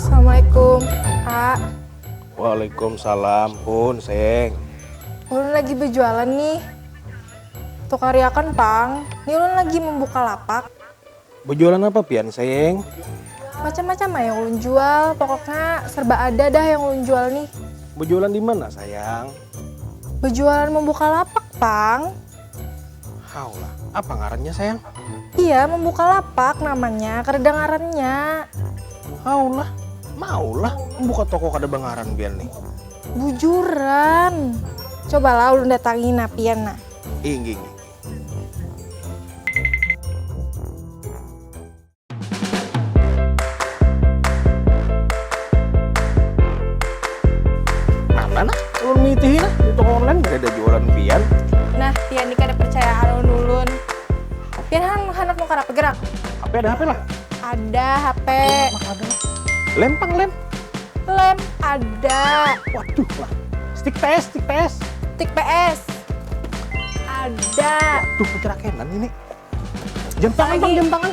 Assalamualaikum, Kak. Waalaikumsalam, Pun, Seng. Ulun lagi berjualan nih. Tukar karyakan, Pang. Ini ulun lagi membuka lapak. Berjualan apa, Pian, Seng? Macam-macam yang ulun jual. Pokoknya serba ada dah yang ulun jual nih. Berjualan di mana, sayang? Berjualan membuka lapak, Pang. Haulah, apa ngarannya, sayang? Iya, membuka lapak namanya, kedengarannya. Haulah, maulah membuka toko kada bangaran biar nih. Bujuran. Cobalah ulun datangin napian nah. Ingging. Mana nah? Ulun mitihin nah di toko online gak ada jualan pian. Nah, pian ini kada percayaan ulun. Pian hanap mau kada bergerak. HP ada HP lah. Ada HP. Maka ada lah. Lempang lem. Lem ada. Waduh lah. Stick PS, stick PS. Tik PS. Ada. Waduh, kecerakenan ini. Jam tangan bang, jam tangan.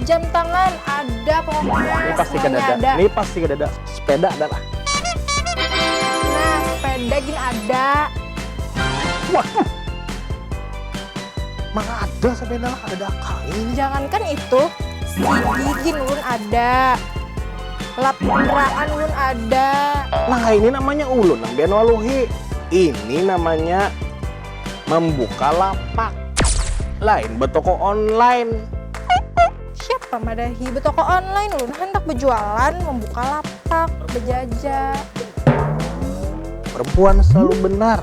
Jam tangan ada pokoknya. Ini pasti kada semuanya ada. Ini pasti kada ada. Sepeda ada lah. Nah, sepeda gini ada. Waduh. Mana ada sepeda lah, ada akangin. Jangankan itu, gigi ulun ada. Lap kendaraan ulun ada. Nah ini namanya ulun nang bian waluhi. Ini namanya membuka lapak. Lain betoko online. Siapa madahi betoko online ulun hendak berjualan, membuka lapak, berjajah. Perempuan selalu benar.